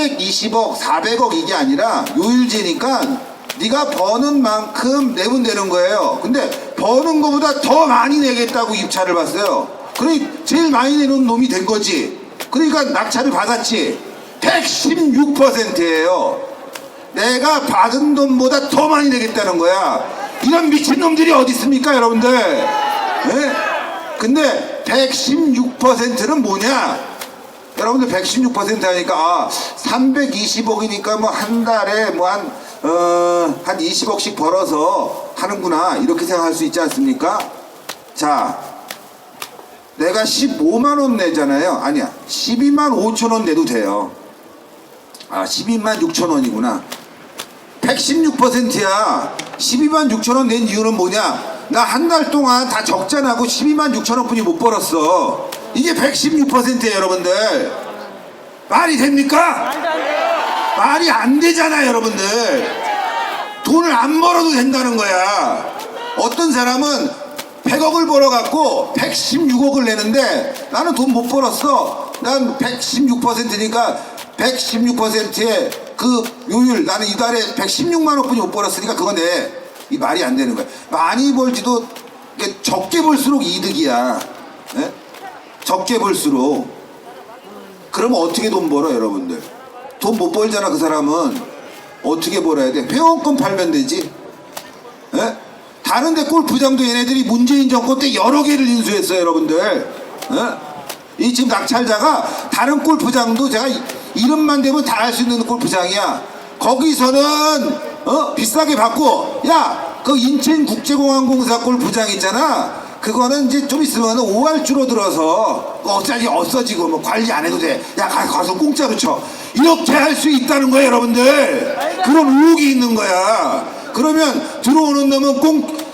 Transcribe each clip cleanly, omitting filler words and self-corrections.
320억, 400억 이게 아니라 요율제니까 네가 버는 만큼 내면 되는 거예요. 근데 버는 거보다 더 많이 내겠다고 입찰을 받았어요. 그러니 제일 많이 내는 놈이 된 거지. 그러니까 낙찰을 받았지. 116%예요. 내가 받은 돈보다 더 많이 내겠다는 거야. 이런 미친놈들이 어디 있습니까, 여러분들? 네? 근데 116%는 뭐냐? 여러분들 116% 하니까 320억이니까 뭐 한 달에 뭐 한 20억씩 벌어서 하는구나 이렇게 생각할 수 있지 않습니까? 자, 내가 15만 원 내잖아요. 아니야, 12만 5천 원 내도 돼요. 12만 6천 원이구나. 116%야. 12만 6천 원 낸 이유는 뭐냐? 나 한 달 동안 다 적자나고 12만 6천 원 뿐이 못 벌었어. 이게 116%예요, 여러분들. 말이 됩니까? 말이 안 되잖아요, 여러분들. 돈을 안 벌어도 된다는 거야. 어떤 사람은 100억을 벌어갖고 116억을 내는데 나는 돈 못 벌었어. 난 116%니까 116%의 그 요율, 나는 이달에 116만 원뿐이 못 벌었으니까 그거 내. 이 말이 안 되는 거야. 많이 벌지도 적게 벌수록 이득이야. 네? 적게 벌수록. 그러면 어떻게 돈 벌어, 여러분들? 돈 못 벌잖아. 그 사람은 어떻게 벌어야 돼? 회원권 팔면 되지. 네? 다른 데 골프장도 얘네들이 문재인 정권 때 여러 개를 인수했어요, 여러분들. 네? 이 지금 낙찰자가 다른 골프장도 제가 이름만 대면 다 알 수 있는 골프장이야. 거기서는 비싸게 받고, 야, 그 인천국제공항공사 골프장 있잖아. 그거는 이제 좀 있으면 5할 줄어들어서 없어지고 뭐 관리 안 해도 돼. 야, 가서 공짜로 쳐. 이렇게 할 수 있다는 거예요, 여러분들. 그런 의혹이 있는 거야. 그러면 들어오는 놈은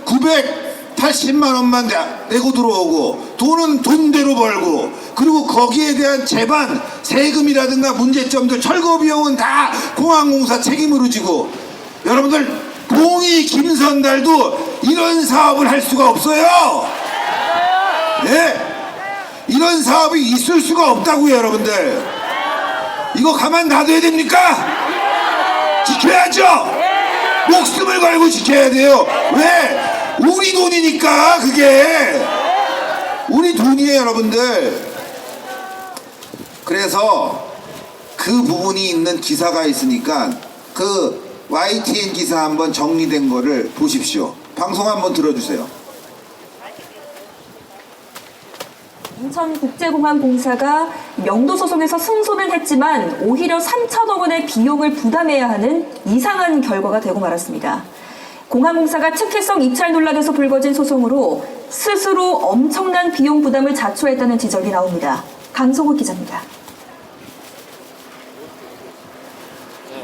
980만 원만 내고 들어오고, 돈은 돈대로 벌고, 그리고 거기에 대한 재반, 세금이라든가 문제점들, 철거 비용은 다 공항공사 책임으로 지고. 여러분들, 봉이 김선달도 이런 사업을 할 수가 없어요. 예? 이런 사업이 있을 수가 없다고요, 여러분들. 이거 가만 놔둬야 됩니까? 지켜야죠. 목숨을 걸고 지켜야 돼요. 왜? 우리 돈이니까. 그게 우리 돈이에요, 여러분들. 그래서 그 부분이 있는 기사가 있으니까 그 YTN 기사 한번 정리된 거를 보십시오. 방송 한번 들어주세요. 인천국제공항공사가 명도 소송에서 승소는 했지만 오히려 3천억 원의 비용을 부담해야 하는 이상한 결과가 되고 말았습니다. 공항공사가 특혜성 입찰 논란에서 불거진 소송으로 스스로 엄청난 비용 부담을 자초했다는 지적이 나옵니다. 강성호 기자입니다.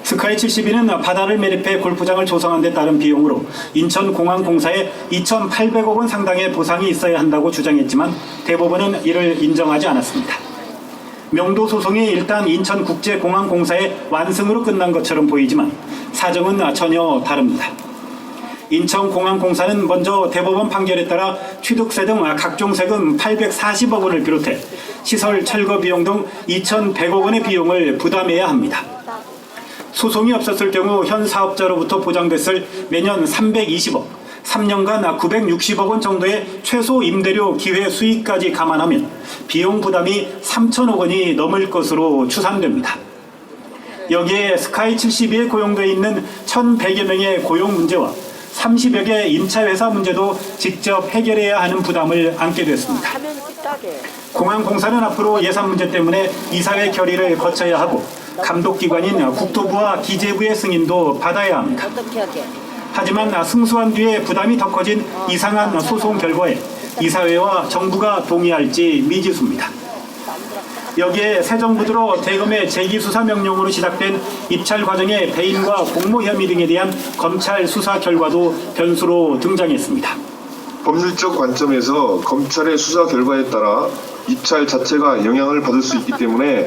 스카이 72는 바다를 매립해 골프장을 조성한 데 따른 비용으로 인천공항공사에 2,800억 원 상당의 보상이 있어야 한다고 주장했지만 대법원은 이를 인정하지 않았습니다. 명도 소송이 일단 인천국제공항공사의 완승으로 끝난 것처럼 보이지만 사정은 전혀 다릅니다. 인천공항공사는 먼저 대법원 판결에 따라 취득세 등 각종 세금 840억 원을 비롯해 시설 철거 비용 등 2,100억 원의 비용을 부담해야 합니다. 소송이 없었을 경우 현 사업자로부터 보장됐을 매년 320억, 3년간 960억 원 정도의 최소 임대료 기회 수익까지 감안하면 비용 부담이 3천억 원이 넘을 것으로 추산됩니다. 여기에 스카이 72에 고용돼 있는 1,100여 명의 고용 문제와 30여 개 임차회사 문제도 직접 해결해야 하는 부담을 안게 됐습니다. 공항공사는 앞으로 예산 문제 때문에 이사회 결의를 거쳐야 하고 감독기관인 국토부와 기재부의 승인도 받아야 합니다. 하지만 승소한 뒤에 부담이 더 커진 이상한 소송 결과에 이사회와 정부가 동의할지 미지수입니다. 여기에 새 정부 들어 대검의 재기수사 명령으로 시작된 입찰 과정의 배임과 공모 혐의 등에 대한 검찰 수사 결과도 변수로 등장했습니다. 법률적 관점에서 검찰의 수사 결과에 따라 입찰 자체가 영향을 받을 수 있기 때문에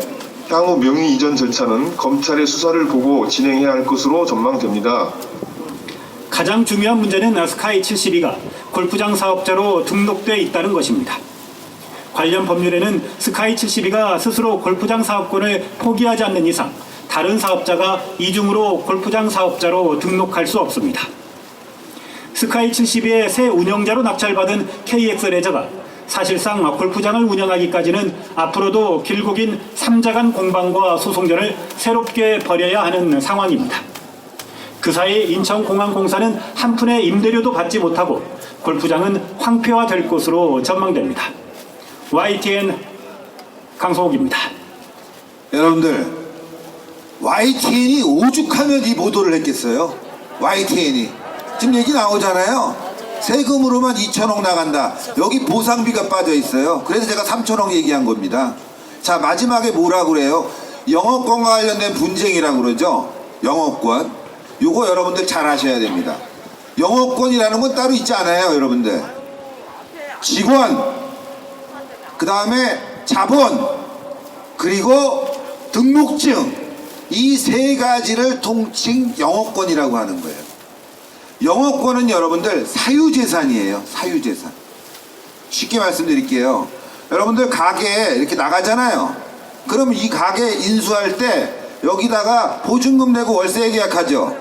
향후 명의 이전 절차는 검찰의 수사를 보고 진행해야 할 것으로 전망됩니다. 가장 중요한 문제는 스카이 72가 골프장 사업자로 등록돼 있다는 것입니다. 관련 법률에는 스카이 72가 스스로 골프장 사업권을 포기하지 않는 이상 다른 사업자가 이중으로 골프장 사업자로 등록할 수 없습니다. 스카이 72의 새 운영자로 낙찰받은 KX 레저가 사실상 골프장을 운영하기까지는 앞으로도 길고 긴 3자 간 공방과 소송전을 새롭게 벌여야 하는 상황입니다. 그 사이 인천공항공사는 한 푼의 임대료도 받지 못하고 골프장은 황폐화될 것으로 전망됩니다. YTN 강성욱입니다. 여러분들, YTN이 오죽하면 이 보도를 했겠어요? YTN이 지금 얘기 나오잖아요. 세금으로만 2천억 나간다. 여기 보상비가 빠져 있어요. 그래서 제가 3천억 얘기한 겁니다. 자, 마지막에 뭐라 그래요? 영업권과 관련된 분쟁이라고 그러죠. 영업권. 요거 여러분들 잘 아셔야 됩니다. 영업권이라는 건 따로 있지 않아요, 여러분들. 직원, 그 다음에 자본, 그리고 등록증, 이 세 가지를 통칭 영업권이라고 하는 거예요. 영업권은 여러분들 사유재산이에요. 사유재산. 쉽게 말씀드릴게요. 여러분들 가게에 이렇게 나가잖아요. 그럼 이 가게 인수할 때 여기다가 보증금 내고 월세 계약하죠.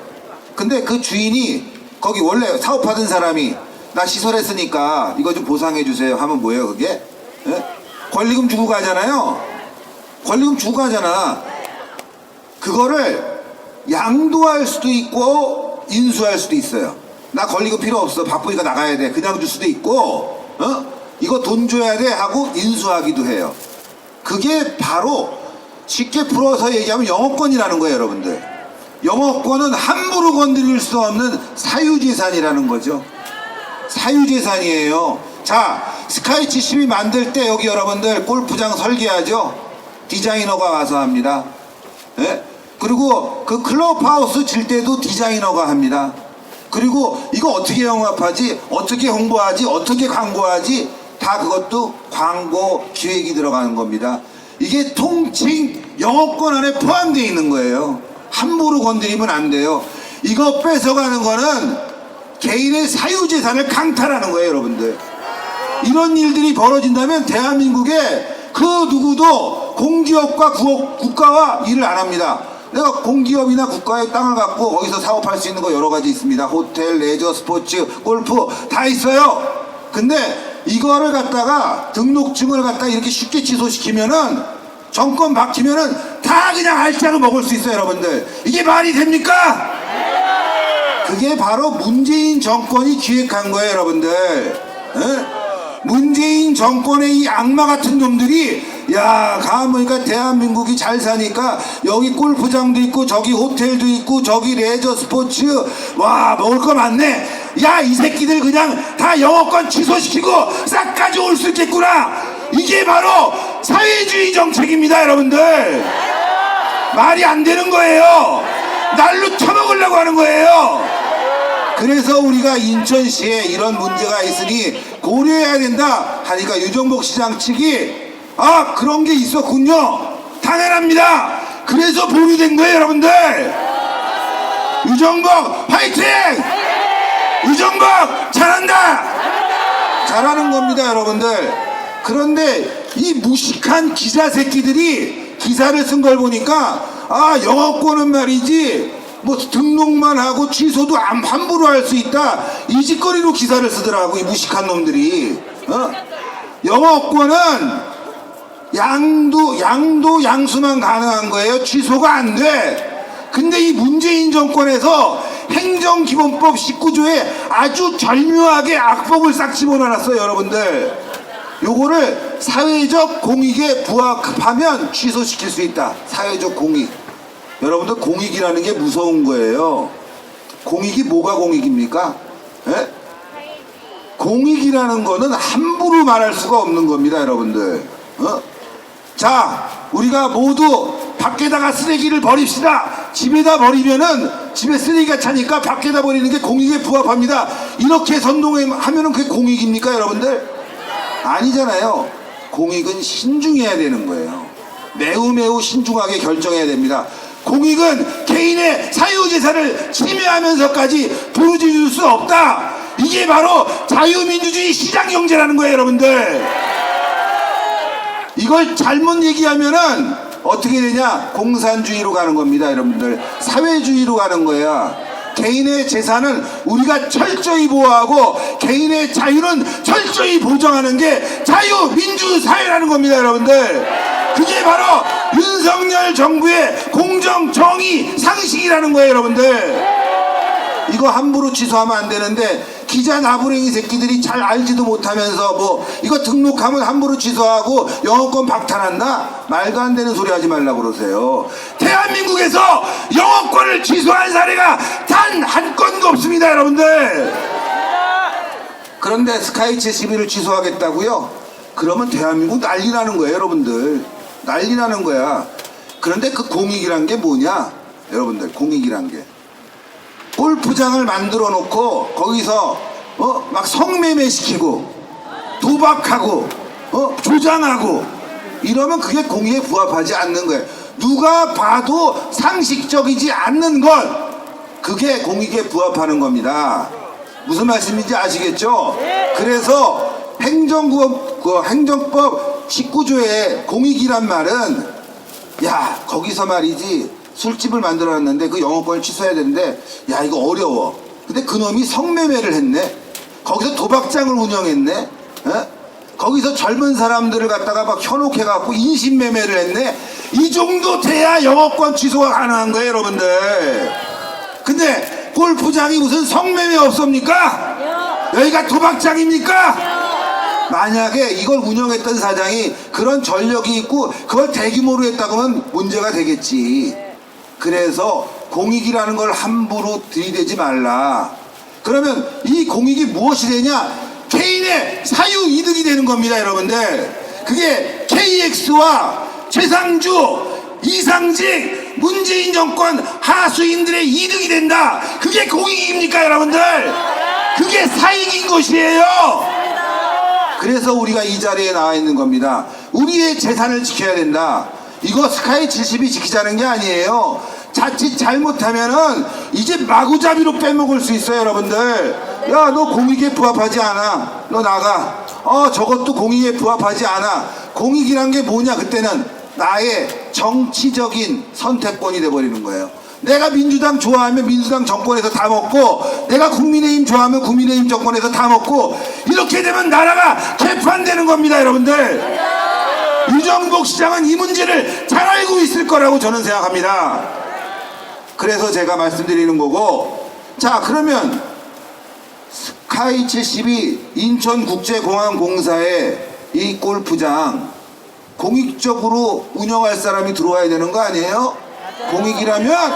근데 그 주인이 거기 원래 사업하던 사람이 나 시설했으니까 이거 좀 보상해 주세요 하면 뭐예요 그게? 예? 권리금 주고 가잖아요. 권리금 주고 가잖아. 그거를 양도할 수도 있고 인수할 수도 있어요. 나 권리금 필요 없어, 바쁘니까 나가야 돼, 그냥 줄 수도 있고, 이거 돈 줘야 돼 하고 인수하기도 해요. 그게 바로 쉽게 풀어서 얘기하면 영업권이라는 거예요, 여러분들. 영업권은 함부로 건드릴 수 없는 사유재산이라는 거죠. 사유재산이에요. 자, 스카이 72 만들 때 여기 여러분들 골프장 설계하죠. 디자이너가 와서 합니다. 예? 그리고 그 클럽하우스 질 때도 디자이너가 합니다. 그리고 이거 어떻게 영업하지, 어떻게 홍보하지, 어떻게 광고하지, 다 그것도 광고 기획이 들어가는 겁니다. 이게 통칭 영업권 안에 포함되어 있는 거예요. 함부로 건드리면 안 돼요. 이거 뺏어가는 거는 개인의 사유재산을 강탈하는 거예요, 여러분들. 이런 일들이 벌어진다면 대한민국에 그 누구도 공기업과 국가와 일을 안 합니다. 내가 공기업이나 국가의 땅을 갖고 거기서 사업할 수 있는 거 여러 가지 있습니다. 호텔, 레저, 스포츠, 골프 다 있어요. 근데 이거를 갖다가 등록증을 갖다가 이렇게 쉽게 취소시키면은 정권 바뀌면은 다 그냥 알짜로 먹을 수 있어요, 여러분들. 이게 말이 됩니까? 그게 바로 문재인 정권이 기획한 거예요, 여러분들. 에? 문재인 정권의 이 악마 같은 놈들이, 야, 가보니까 대한민국이 잘 사니까 여기 골프장도 있고 저기 호텔도 있고 저기 레저 스포츠, 와, 먹을 거 많네. 야, 이 새끼들 그냥 다 영업권 취소시키고 싹 가져올 수 있겠구나. 이게 바로 사회주의 정책입니다, 여러분들. 말이 안 되는 거예요. 날로 쳐먹으려고 하는 거예요. 그래서 우리가 인천시에 이런 문제가 있으니 고려해야 된다 하니까 유정복 시장 측이, 아, 그런 게 있었군요. 당연합니다. 그래서 보류된 거예요, 여러분들. 유정복 화이팅! 유정복 잘한다! 잘하는 겁니다, 여러분들. 그런데 이 무식한 기자 새끼들이 기사를 쓴 걸 보니까, 아, 영업권은 말이지 뭐 등록만 하고 취소도 함부로 할 수 있다, 이 짓거리로 기사를 쓰더라고, 이 무식한 놈들이. 영업권은 양수만 가능한 거예요. 취소가 안 돼. 근데 이 문재인 정권에서 행정기본법 19조에 아주 절묘하게 악법을 싹 집어넣어놨어요, 여러분들. 요거를 사회적 공익에 부합하면 취소시킬 수 있다. 사회적 공익. 여러분들, 공익이라는 게 무서운 거예요. 공익이 뭐가 공익입니까? 에? 공익이라는 거는 함부로 말할 수가 없는 겁니다, 여러분들. 자, 우리가 모두 밖에다가 쓰레기를 버립시다. 집에다 버리면은 집에 쓰레기가 차니까 밖에다 버리는 게 공익에 부합합니다. 이렇게 선동하면은 그게 공익입니까, 여러분들? 아니잖아요. 공익은 신중해야 되는 거예요. 매우 신중하게 결정해야 됩니다. 공익은 개인의 사유재산을 침해하면서까지 부르짖을 수 없다. 이게 바로 자유민주주의 시장경제라는 거예요, 여러분들. 이걸 잘못 얘기하면은 어떻게 되냐? 공산주의로 가는 겁니다, 여러분들. 사회주의로 가는 거야. 개인의 재산은 우리가 철저히 보호하고 개인의 자유는 철저히 보장하는 게 자유민주사회라는 겁니다, 여러분들. 그게 바로 윤석열 정부의 공정, 정의, 상식이라는 거예요, 여러분들. 이거 함부로 취소하면 안 되는데 기자 나부랭이 새끼들이 잘 알지도 못하면서 뭐 이거 등록하면 함부로 취소하고 영어권 박탈한다? 말도 안 되는 소리 하지 말라고 그러세요. 대한민국에서 영어권을 취소한 사례가 단 한 건도 없습니다, 여러분들. 그런데 스카이 71을 취소하겠다고요? 그러면 대한민국 난리 나는 거예요, 여러분들. 난리 나는 거야. 그런데 그 공익이란 게 뭐냐? 여러분들, 공익이란 게 골프장을 만들어 놓고 거기서 막 성매매 시키고 도박하고 조장하고 이러면 그게 공익에 부합하지 않는 거예요. 누가 봐도 상식적이지 않는 것, 그게 공익에 부합하는 겁니다. 무슨 말씀인지 아시겠죠? 그래서 행정법 19조의 공익이란 말은, 야, 거기서 말이지 술집을 만들어놨는데 그 영업권을 취소해야 되는데, 야, 이거 어려워. 근데 그놈이 성매매를 했네. 거기서 도박장을 운영했네. 에? 거기서 젊은 사람들을 갖다가 막 현혹해갖고 인신매매를 했네. 이 정도 돼야 영업권 취소가 가능한 거예요, 여러분들. 근데 골프장이 무슨 성매매 없습니까? 여기가 도박장입니까? 만약에 이걸 운영했던 사장이 그런 전력이 있고 그걸 대규모로 했다고 하면 문제가 되겠지. 그래서 공익이라는 걸 함부로 들이대지 말라. 그러면 이 공익이 무엇이 되냐? 개인의 사유 이득이 되는 겁니다, 여러분들. 그게 KX와 최상주, 이상직, 문재인 정권 하수인들의 이득이 된다. 그게 공익입니까, 여러분들? 그게 사익인 것이에요. 그래서 우리가 이 자리에 나와 있는 겁니다. 우리의 재산을 지켜야 된다. 이거 스카이 70이 지키자는 게 아니에요. 자칫 잘못하면은 이제 마구잡이로 빼먹을 수 있어요, 여러분들. 야, 너 공익에 부합하지 않아. 너 나가. 저것도 공익에 부합하지 않아. 공익이란 게 뭐냐? 그때는 나의 정치적인 선택권이 돼버리는 거예요. 내가 민주당 좋아하면 민주당 정권에서 다 먹고, 내가 국민의힘 좋아하면 국민의힘 정권에서 다 먹고, 이렇게 되면 나라가 개판되는 겁니다, 여러분들. 유정복 시장은 이 문제를 잘 알고 있을 거라고 저는 생각합니다. 그래서 제가 말씀드리는 거고, 자, 그러면 스카이 72 인천국제공항공사의 이 골프장 공익적으로 운영할 사람이 들어와야 되는 거 아니에요? 공익이라면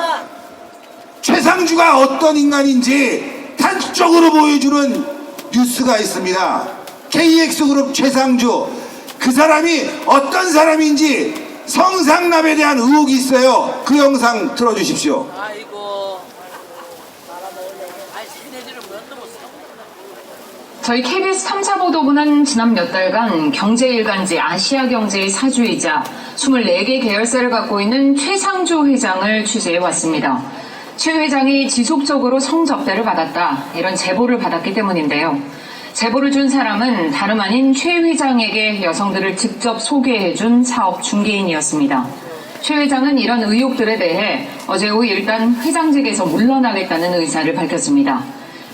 최상주가 어떤 인간인지 단적으로 보여주는 뉴스가 있습니다. KX그룹 최상주, 그 사람이 어떤 사람인지 성상납에 대한 의혹이 있어요. 그 영상 틀어주십시오. 아이고, 세네지를 못 넘었어. 저희 KBS 탐사보도부는 지난 몇 달간 경제일간지 아시아경제의 사주이자 24개 계열사를 갖고 있는 최상주 회장을 취재해왔습니다. 최 회장이 지속적으로 성접대를 받았다, 이런 제보를 받았기 때문인데요. 제보를 준 사람은 다름 아닌 최 회장에게 여성들을 직접 소개해준 사업 중개인이었습니다. 최 회장은 이런 의혹들에 대해 어제 오후 일단 회장직에서 물러나겠다는 의사를 밝혔습니다.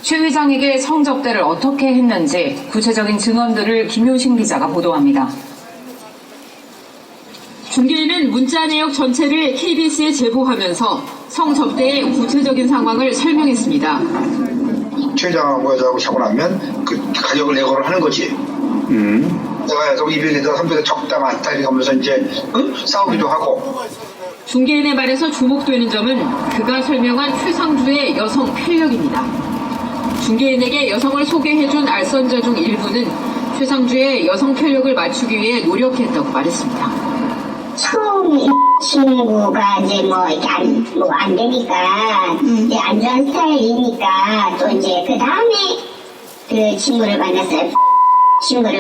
최 회장에게 성접대를 어떻게 했는지 구체적인 증언들을 김효신 기자가 보도합니다. 중개인은 문자 내역 전체를 KBS에 제보하면서 성접대의 구체적인 상황을 설명했습니다. 최 회장하고 여자하고 사고 나면 그 가격을 내고를 하는 거지. 내가 여자하고 200에서 300에 적다 많다 이렇게 하면서 이제 싸우기도 하고. 중개인의 말에서 주목되는 점은 그가 설명한 최상주의 여성 편력입니다. 중개인에게 여성을 소개해준 알선자 중 일부는 최상주의 여성 편력을 맞추기 위해 노력했다고 말했습니다. 처음에 친구가 이제 뭐 이렇게 안 되니까 이제 안 좋아하는 스타일이니까 또 이제 그 다음에 그 친구를 만났어요. 친구를.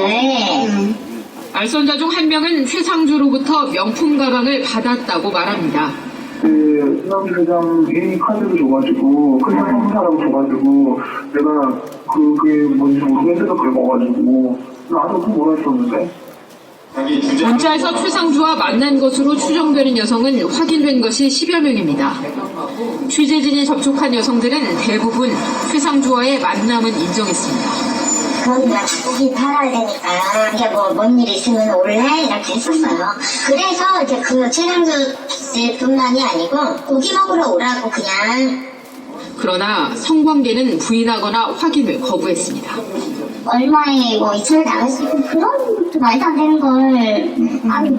알선자 중 한 명은 최상주로부터 명품 가방을 받았다고 말합니다. 그 최상주 회장 개인 카드를 줘가지고 그 상사라고 줘가지고 내가 그게 뭔지 모르겠어서 긁어가지고 나도 그 뭐라 했었는데. 문자에서 최상주와 만난 것으로 추정되는 여성은 확인된 것이 10여 명입니다. 취재진이 접촉한 여성들은 대부분 최상주와의 만남은 인정했습니다. 그건 내가 고기 팔아야 되니까 이게 뭐 뭔 일 있으면 올래? 이렇게 했었어요. 그래서 이제 그 최상주 씨뿐만이 아니고 고기 먹으러 오라고 그냥. 그러나 성관계는 부인하거나 확인을 거부했습니다. 얼마에 뭐 이천을 나갈 수 있고 그런 것도 말도 안 되는 걸. 아니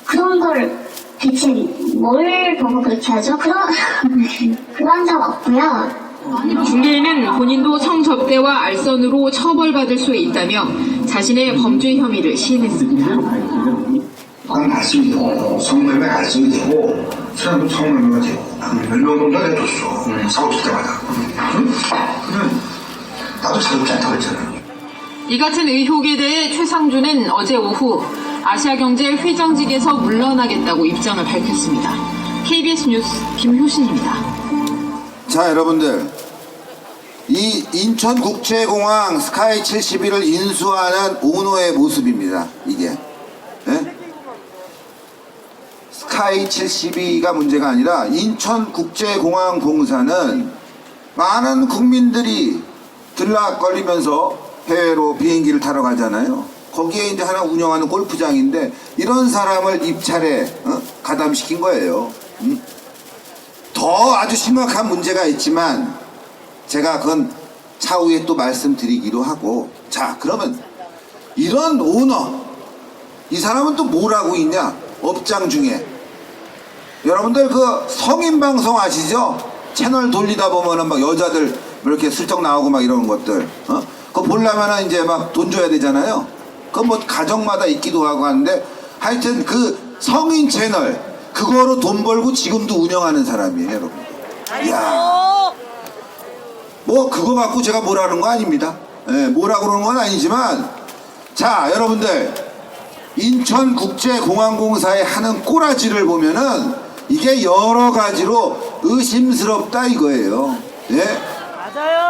그런 걸 대체 뭘 보고 그렇게 하죠? 그런 적 없고요. 중개인은 본인도 성접대와 알선으로 처벌받을 수 있다며 자신의 범죄 혐의를 시인했습니다. 발송이 되고 성매매 발송이 되고 사람도 성매매가 되고 몇 명 정도 해줬어. 사고 칠 때마다. 그러면 나도 사롭지 않다고 했잖아. 이 같은 의혹에 대해 최상주는 어제 오후 아시아경제 회장직에서 물러나겠다고 입장을 밝혔습니다. KBS 뉴스 김효신입니다. 자, 여러분들, 이 인천국제공항 스카이 71을 인수하는 오너의 모습입니다. 이게 예? 스카이 72가 문제가 아니라 인천국제공항공사는 많은 국민들이 들락거리면서 해외로 비행기를 타러 가잖아요. 거기에 이제 하나 운영하는 골프장인데 이런 사람을 입찰에 가담시킨 거예요. 더 아주 심각한 문제가 있지만 제가 그건 차후에 또 말씀드리기로 하고. 자, 그러면 이런 오너, 이 사람은 또 뭘 하고 있냐? 업장 중에 여러분들 그 성인방송 아시죠? 채널 돌리다 보면은 막 여자들 이렇게 슬쩍 나오고 막 이런 것들 그거 보려면은 이제 막 돈 줘야 되잖아요. 그건 뭐 가정마다 있기도 하고 하는데 하여튼 그 성인 채널 그거로 돈 벌고 지금도 운영하는 사람이에요, 여러분. 이야, 뭐 그거 갖고 제가 뭐라는 거 아닙니다. 예, 뭐라 그러는 건 아니지만, 자, 여러분들 인천국제공항공사에 하는 꼬라지를 보면은 이게 여러 가지로 의심스럽다 이거예요. 예?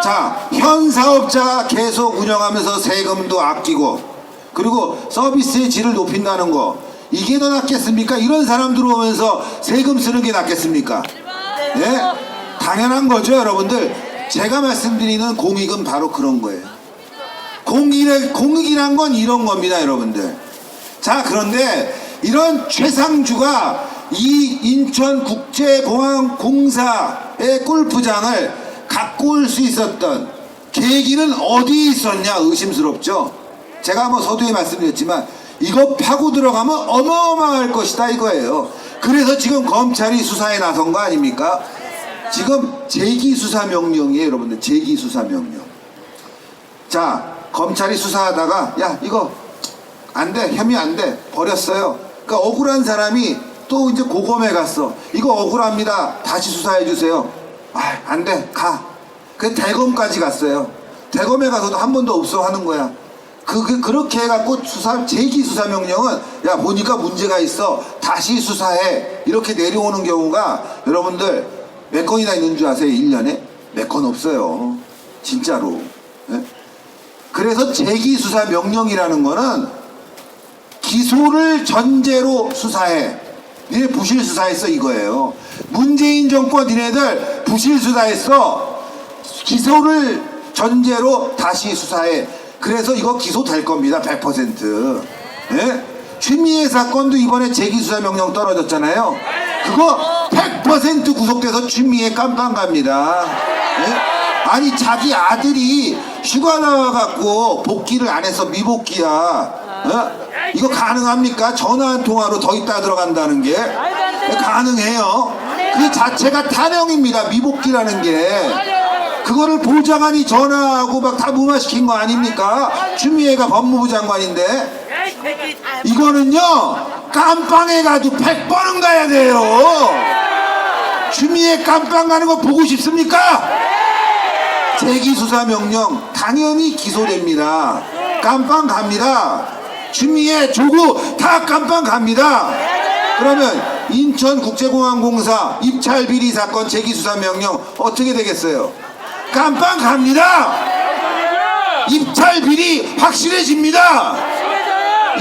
자, 현 사업자가 계속 운영하면서 세금도 아끼고 그리고 서비스의 질을 높인다는 거, 이게 더 낫겠습니까? 이런 사람 들어오면서 세금 쓰는 게 낫겠습니까? 예? 당연한 거죠, 여러분들. 제가 말씀드리는 공익은 바로 그런 거예요. 공익이란 건 이런 겁니다, 여러분들. 자, 그런데 이런 최상주가 이 인천국제공항공사의 골프장을 갖고 올 수 있었던 계기는 어디에 있었냐 의심스럽죠. 제가 뭐 서두에 말씀드렸지만 이거 파고 들어가면 어마어마할 것이다 이거예요. 그래서 지금 검찰이 수사에 나선 거 아닙니까? 지금 재기수사 명령이에요, 여러분들. 재기수사 명령. 자, 검찰이 수사하다가 야 이거 안 돼, 혐의 안 돼, 버렸어요. 그러니까 억울한 사람이 또 이제 고검에 갔어. 이거 억울합니다, 다시 수사해 주세요. 아, 안 돼, 가. 그 대검까지 갔어요. 대검에 가서도 한 번도 없어 하는 거야. 그렇게 해갖고 재기 수사 명령은 야 보니까 문제가 있어, 다시 수사해, 이렇게 내려오는 경우가 여러분들 몇 건이나 있는 줄 아세요? 1년에? 몇 건 없어요, 진짜로. 예? 그래서 재기 수사 명령이라는 거는 기소를 전제로 수사해. 니네 부실 수사했어 이거예요. 문재인 정권 니네들 부실 수사했어. 기소를 전제로 다시 수사해. 그래서 이거 기소될 겁니다, 100%. 예? 추미애 사건도 이번에 재기수사 명령 떨어졌잖아요. 그거 100% 구속돼서 추미애 깜빵 갑니다. 예? 아니 자기 아들이 휴가 나와갖고 복귀를 안 해서 미복귀야. 어? 이거 가능합니까? 전화 한 통화로 더 있다 들어간다는 게 가능해요. 그 자체가 탄핵입니다, 미복귀라는 게. 그거를 보좌관이 전화하고 막 다 무마시킨 거 아닙니까? 추미애가 법무부 장관인데. 이거는요 깜빵에 가도 100번은 가야 돼요. 추미애 깜빵 가는 거 보고 싶습니까? 재기수사 명령 당연히 기소됩니다. 깜빵 갑니다. 추미애 조국 다 깜빵 갑니다. 그러면 인천국제공항공사 입찰 비리 사건 재기수사 명령 어떻게 되겠어요? 깜빵 갑니다. 입찰 비리 확실해집니다.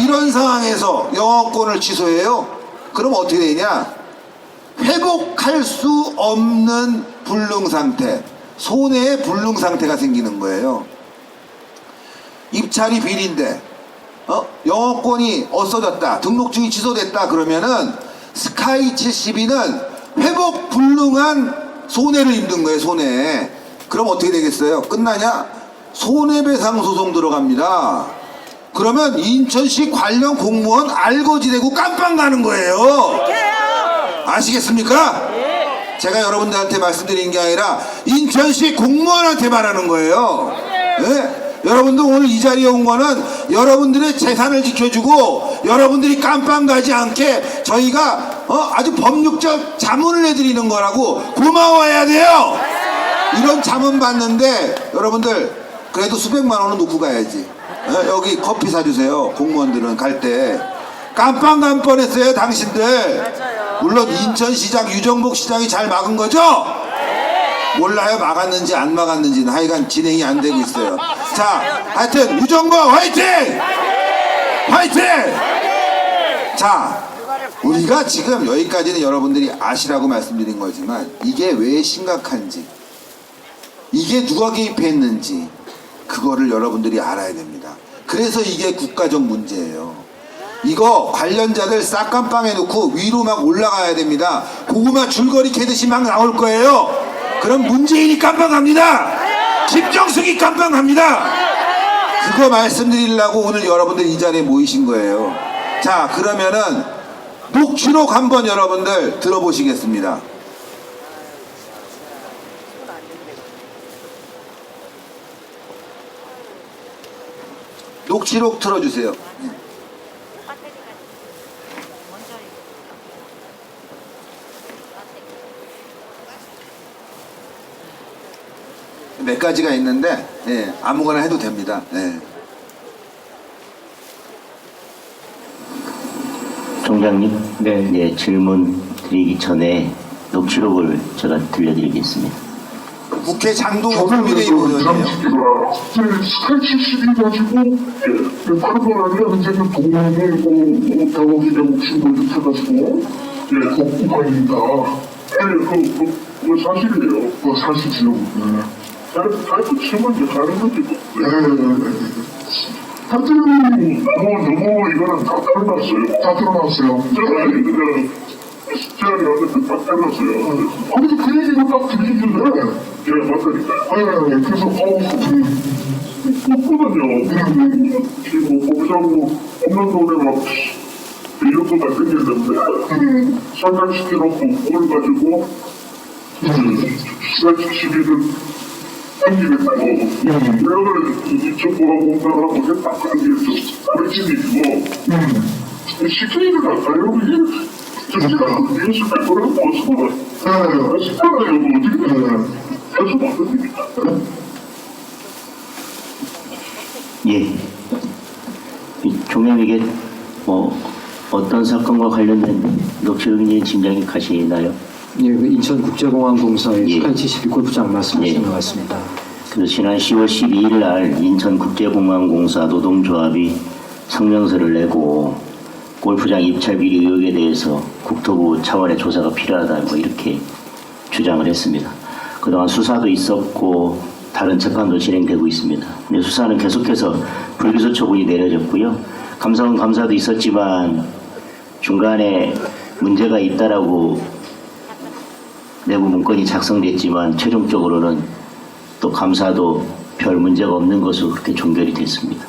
이런 상황에서 영어권을 취소해요? 그럼 어떻게 되냐? 회복할 수 없는 불능상태, 손해의 불능상태가 생기는 거예요. 입찰이 비리인데 영어권이 없어졌다, 등록증이 취소됐다 그러면은 스카이 72는 회복 불능한 손해를 입는 거예요. 손해. 그럼 어떻게 되겠어요? 끝나냐? 손해배상 소송 들어갑니다. 그러면 인천시 관련 공무원 알거지되고 깜빵 가는 거예요. 아시겠습니까? 제가 여러분들한테 말씀드리는 게 아니라 인천시 공무원한테 말하는 거예요. 네? 여러분들 오늘 이 자리에 온 거는 여러분들의 재산을 지켜주고 여러분들이 깜빵 가지 않게 저희가 아주 법률적 자문을 해드리는 거라고 고마워해야 돼요. 이런 자문 받는데 여러분들 그래도 수백만 원은 놓고 가야지. 여기 커피 사주세요. 공무원들은 갈 때 깜빵 갈 뻔했어요. 당신들. 물론 인천시장 유정복 시장이 잘 막은 거죠? 몰라요. 막았는지 안 막았는지는. 하여간 진행이 안 되고 있어요. 자, 하여튼 유정복 화이팅! 화이팅! 자, 우리가 지금 여기까지는 여러분들이 아시라고 말씀드린 거지만 이게 왜 심각한지, 이게 누가 개입했는지 그거를 여러분들이 알아야 됩니다. 그래서 이게 국가적 문제예요. 이거 관련자들 싹 깜빵해 놓고 위로 막 올라가야 됩니다. 고구마 줄거리 캐듯이 막 나올 거예요. 그럼 문재인이 깜빵 갑니다. 김정숙이 깜빵 갑니다. 그거 말씀드리려고 오늘 여러분들 이 자리에 모이신 거예요. 자, 그러면은 녹취록 한번 여러분들 들어보시겠습니다. 녹취록 틀어주세요. 몇 가지가 있는데 아무거나 해도 됩니다. 총장님, 네, 질문 드리기 전에 녹취록을 제가 들려드리겠습니다. 국회 장동혁 국민의힘 의원이에요. 스카이 72 가지고 다른 건 아니라 현재는 동맹을 당국이 되고 신고를 해가지고 복구관입니다. 그 사실이에요. 그 사실이요. 다이브 치면 이제 다른 거지. 하여튼 너무 이거는 다 드러났어요. 다 드러났어요. 제가 여기서 딱 잘랐어요. 거기서 그 얘기를 딱 들리는데, 맞다니까. 그래서, 없거든요. 지금 거기서 없는 돈에 막, 1년 동안 생겼는데, 설탕시켜놓고, 그걸 가지고, 시간 12를 생기겠다고. 내가 정부하고 공사를 하고, 그게 딱 생겼어. 그렇지, 시키지를 않아요, 이게. 예. 총장 이게 어떤 사건과 관련된 녹취록인지 짐작이 가시나요? 예, 그 인천국제공항공사의 스카이 72 골프장 말씀하시는 것 같습니다. 그래서 지난 10월 12일 날 인천국제공항공사 노동조합이 성명서를 내고 골프장 입찰 비리 의혹에 대해서 국토부 차원의 조사가 필요하다 이렇게 주장을 했습니다. 그동안 수사도 있었고 다른 재판도 진행되고 있습니다. 근데 수사는 계속해서 불기소 처분이 내려졌고요. 감사원 감사도 있었지만 중간에 문제가 있다라고 내부 문건이 작성됐지만 최종적으로는 또 감사도 별 문제가 없는 것으로 그렇게 종결이 됐습니다.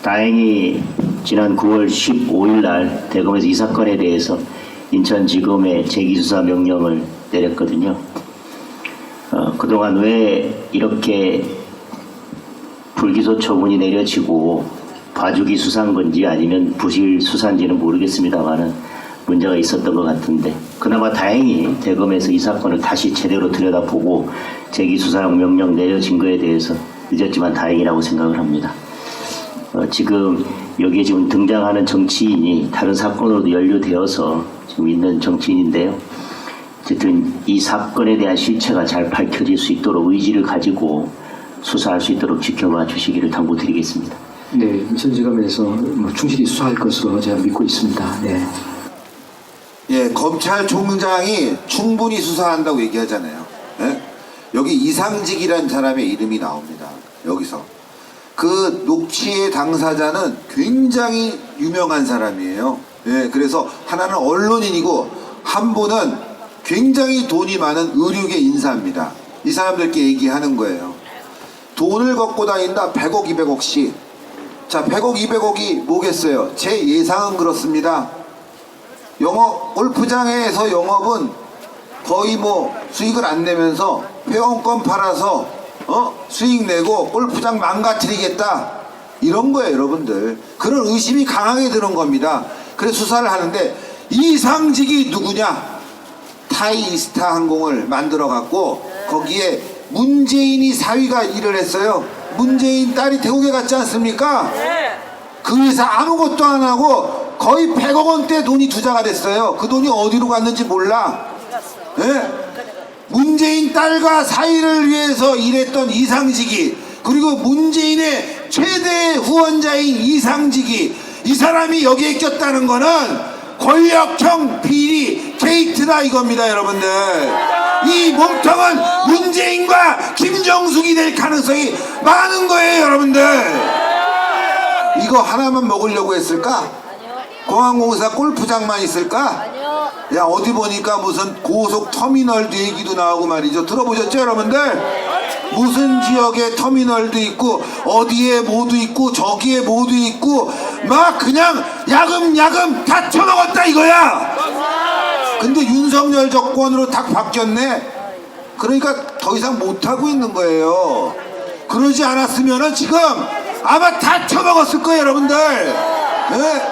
다행히 지난 9월 15일 날 대검에서 이 사건에 대해서 인천지검에 재기수사 명령을 내렸거든요. 그동안 왜 이렇게 불기소 처분이 내려지고 봐주기 수사한 건지 아니면 부실 수사인지는 모르겠습니다만은 문제가 있었던 것 같은데 그나마 다행히 대검에서 이 사건을 다시 제대로 들여다보고 재기수사 명령 내려진 거에 대해서 늦었지만 다행이라고 생각을 합니다. 지금 여기에 지금 등장하는 정치인이 다른 사건으로도 연루되어서 지금 있는 정치인인데요. 어쨌든 이 사건에 대한 실체가 잘 밝혀질 수 있도록 의지를 가지고 수사할 수 있도록 지켜봐 주시기를 당부드리겠습니다. 네, 인천지검에서 충실히 수사할 것으로 제가 믿고 있습니다. 네. 예, 검찰총장이 충분히 수사한다고 얘기하잖아요. 예? 여기 이상직이라는 사람의 이름이 나옵니다. 여기서. 그 녹취의 당사자는 굉장히 유명한 사람이에요. 예, 그래서 하나는 언론인이고 한 분은 굉장히 돈이 많은 의료계 인사입니다. 이 사람들께 얘기하는 거예요. 돈을 갖고 다닌다. 100억, 200억씩. 자, 100억, 200억이 뭐겠어요? 제 예상은 그렇습니다. 영업, 골프장에서 영업은 거의 뭐 수익을 안 내면서 회원권 팔아서 수익 내고 골프장 망가뜨리겠다. 이런 거예요, 여러분들. 그런 의심이 강하게 드는 겁니다. 그래서 수사를 하는데 이상직이 누구냐? 타이스타 항공을 만들어 갖고 거기에 문재인이 사위가 일을 했어요. 문재인 딸이 태국에 갔지 않습니까? 그 회사 아무것도 안 하고 거의 100억 원대 돈이 투자가 됐어요. 그 돈이 어디로 갔는지 몰라. 예? 문재인 딸과 사위를 위해서 일했던 이상직이, 그리고 문재인의 최대 후원자인 이상직이, 이 사람이 여기에 꼈다는 거는 권력형 비리 게이트다 이겁니다, 여러분들. 이 몸통은 문재인과 김정숙이 될 가능성이 많은 거예요, 여러분들. 이거 하나만 먹으려고 했을까? 공항공사 골프장만 있을까? 야, 어디 보니까 무슨 고속 터미널도 얘기도 나오고 말이죠. 들어보셨죠, 여러분들? 무슨 지역에 터미널도 있고 어디에 뭐도 있고 저기에 뭐도 있고 막 그냥 야금야금 다 쳐먹었다 이거야. 근데 윤석열 정권으로 딱 바뀌었네. 그러니까 더 이상 못하고 있는 거예요. 그러지 않았으면은 지금 아마 다 쳐먹었을 거예요, 여러분들. 네?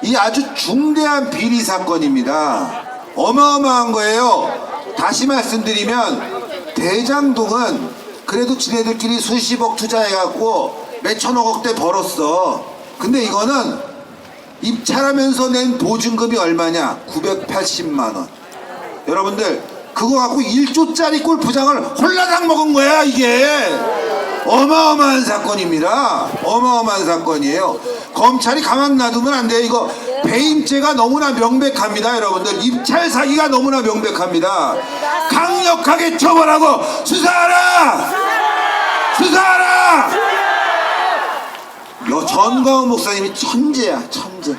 이 아주 중대한 비리 사건입니다. 어마어마한 거예요. 다시 말씀드리면 대장동은 그래도 지네들끼리 수십억 투자해갖고 몇천억대 벌었어. 근데 이거는 입찰하면서 낸 보증금이 얼마냐? 980만원. 여러분들 그거 갖고 1조짜리 골프장을 홀라당 먹은 거야 이게. 어마어마한 사건입니다. 어마어마한 사건이에요. 검찰이 가만 놔두면 안 돼요. 이거 배임죄가 너무나 명백합니다. 여러분들 입찰 사기가 너무나 명백합니다. 강력하게 처벌하고 수사하라! 수사하라! 전광훈 목사님이 천재야, 천재.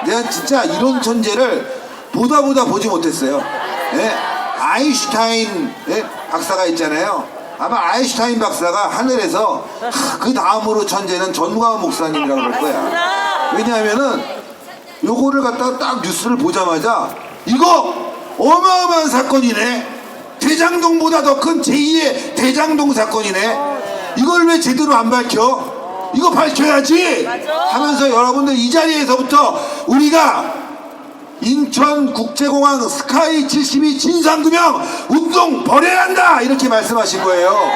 내가 진짜 이런 천재를 보다 보지 못했어요. 예? 아인슈타인 박사가 있잖아요. 아마 아인슈타인 박사가 하늘에서 그 다음으로 천재는 전광훈 목사님이라고 그럴 거야. 왜냐하면은 요거를 갖다가 딱 뉴스를 보자마자 이거 어마어마한 사건이네. 대장동보다 더 큰 제2의 대장동 사건이네. 이걸 왜 제대로 안 밝혀? 이거 밝혀야지 하면서 여러분들 이 자리에서부터 우리가 인천국제공항 스카이 72 진상규명 운동 벌여야 한다 이렇게 말씀하신 거예요.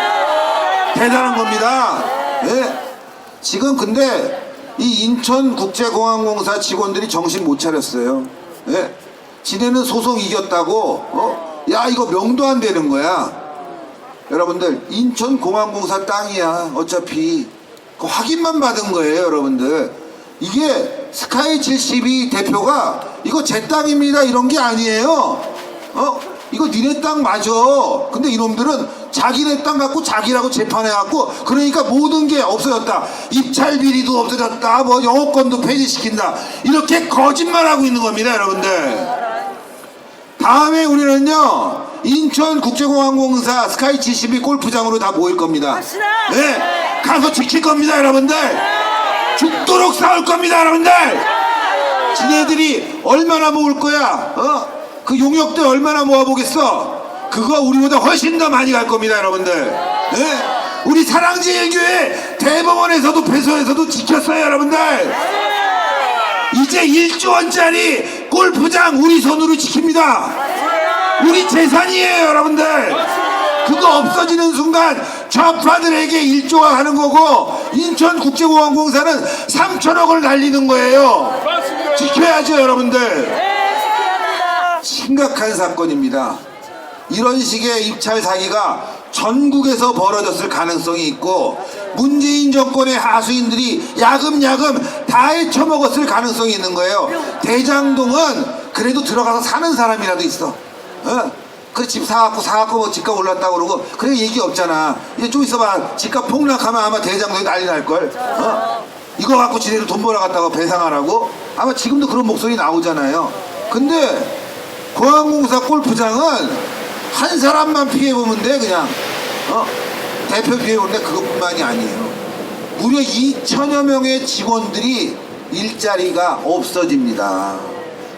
대단한 겁니다. 네. 지금 근데 이 인천국제공항공사 직원들이 정신 못 차렸어요. 네. 지네는 소송 이겼다고 야 이거 명도 안 되는 거야. 여러분들 인천공항공사 땅이야. 어차피 그 확인만 받은 거예요, 여러분들. 이게 스카이 72 대표가 이거 제 땅입니다 이런 게 아니에요. 이거 니네 땅 맞아. 근데 이놈들은 자기네 땅 갖고 자기라고 재판해갖고 그러니까 모든 게 없어졌다. 입찰 비리도 없어졌다. 뭐 영업권도 폐지시킨다. 이렇게 거짓말하고 있는 겁니다, 여러분들. 다음에 우리는요 인천국제공항공사 스카이 72 골프장으로 다 모일 겁니다. 네, 가서 지킬 겁니다, 여러분들. 죽도록 싸울 겁니다, 여러분들. 지네들이 얼마나 모을 거야? 그 용역들 얼마나 모아보겠어? 그거 우리보다 훨씬 더 많이 갈 겁니다, 여러분들. 네? 우리 사랑제일교회 대법원에서도 배소에서도 지켰어요, 여러분들. 이제 1조 원짜리 골프장 우리 손으로 지킵니다. 우리 재산이에요, 여러분들. 그거 없어지는 순간 좌파들에게 1조가 가는 거고 인천국제공항공사는 3천억을 날리는 거예요. 지켜야죠, 여러분들. 심각한 사건입니다. 이런 식의 입찰 사기가 전국에서 벌어졌을 가능성이 있고 문재인 정권의 하수인들이 야금야금 다 헤쳐먹었을 가능성이 있는 거예요. 대장동은 그래도 들어가서 사는 사람이라도 있어. 그 집 사갖고 뭐 집값 올랐다고 그러고 그래 얘기 없잖아. 이제 좀 있어봐 집값 폭락하면 아마 대장동이 난리 날걸. 이거 갖고 지네들 돈 벌어갔다고 배상하라고 아마 지금도 그런 목소리 나오잖아요. 근데 공항공사 골프장은 한 사람만 피해보면 돼 그냥. 대표 피해보는데 그것뿐만이 아니에요. 무려 2천여 명의 직원들이 일자리가 없어집니다.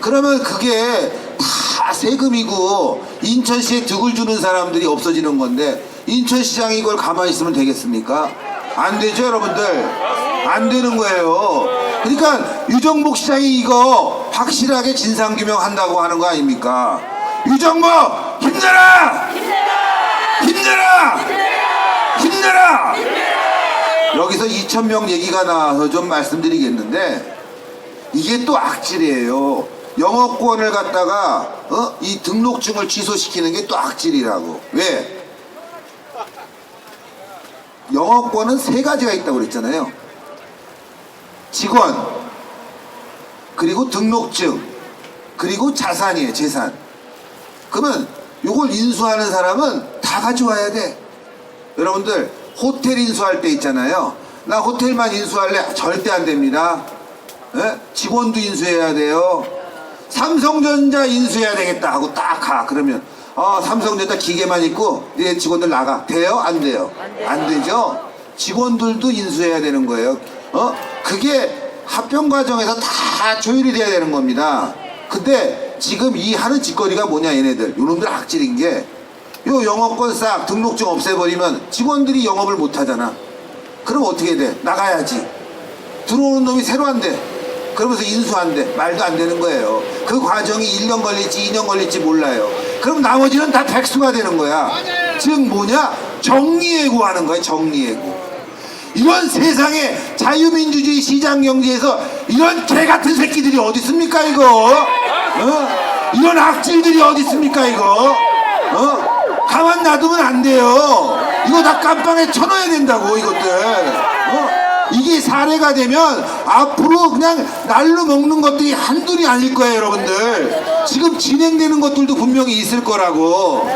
그러면 그게 다 세금이고 인천시에 득을 주는 사람들이 없어지는 건데 인천시장이 이걸 가만히 있으면 되겠습니까? 안 되죠 여러분들. 안 되는 거예요. 그러니까 유정복 시장이 이거 확실하게 진상규명 한다고 하는 거 아닙니까? 유정복 힘내라! 힘내라! 힘내라! 여기서 2,000명 얘기가 나와서 좀 말씀드리겠는데 이게 또 악질이에요. 영업권을 갖다가 이 등록증을 취소시키는 게 또 악질이라고. 왜? 영업권은 3가지가 있다고 그랬잖아요. 직원, 그리고 등록증, 그리고 자산이에요. 재산. 그러면 요걸 인수하는 사람은 다 가져와야 돼. 여러분들 호텔 인수할 때 있잖아요. 나 호텔만 인수할래? 절대 안 됩니다. 직원도 인수해야 돼요. 삼성전자 인수해야 되겠다 하고 딱 가. 그러면 삼성전자 기계만 있고 네 직원들 나가. 돼요? 안 돼요? 안 되죠? 직원들도 인수해야 되는 거예요. 그게 합병 과정에서 다 조율이 돼야 되는 겁니다. 근데 지금 이 하는 짓거리가 뭐냐 얘네들. 요놈들 악질인 게 요 영업권 싹 등록증 없애버리면 직원들이 영업을 못 하잖아. 그럼 어떻게 돼? 나가야지. 들어오는 놈이 새로 한대. 그러면서 인수한대. 말도 안 되는 거예요. 그 과정이 1년 걸릴지 2년 걸릴지 몰라요. 그럼 나머지는 다 백수가 되는 거야. 즉 뭐냐? 정리해고 하는 거야. 정리해고. 이런 세상에 자유민주주의 시장경제에서 이런 개같은 새끼들이 어디 있습니까 이거? 이런 악질들이 어디 있습니까 이거? 가만 놔두면 안 돼요. 이거 다 깜빵에 쳐넣어야 된다고 이것들. 이게 사례가 되면 앞으로 그냥 날로 먹는 것들이 한둘이 아닐 거예요 여러분들. 지금 진행되는 것들도 분명히 있을 거라고.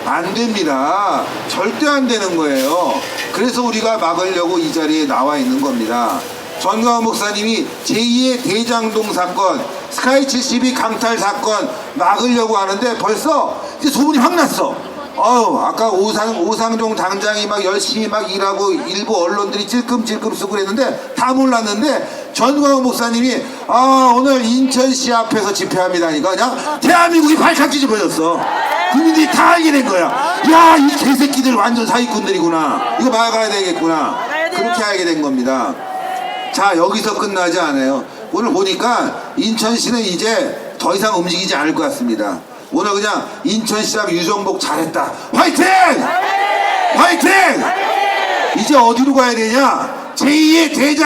안 됩니다. 절대 안 되는 거예요. 그래서 우리가 막으려고 이 자리에 나와 있는 겁니다. 전광훈 목사님이 제2의 대장동 사건, 스카이 72 강탈 사건 막으려고 하는데 벌써 이제 소문이 확 났어. 아까 오상종 당장이 막 열심히 막 일하고 일부 언론들이 찔끔찔끔 쓰고 그랬는데 다 몰랐는데 전광훈 목사님이 오늘 인천시 앞에서 집회합니다니까 그냥 대한민국이 발칵 뒤집어졌어. 국민들이 다 알게 된 거야. 야, 이 개새끼들 완전 사기꾼들이구나. 이거 막아야 되겠구나. 그렇게 알게 된 겁니다. 자, 여기서 끝나지 않아요. 오늘 보니까 인천시는 이제 더 이상 움직이지 않을 것 같습니다. 오늘 그냥 인천시장 유정복 잘했다. 화이팅! 화이팅! 이제 어디로 가야 되냐? 제2의 대장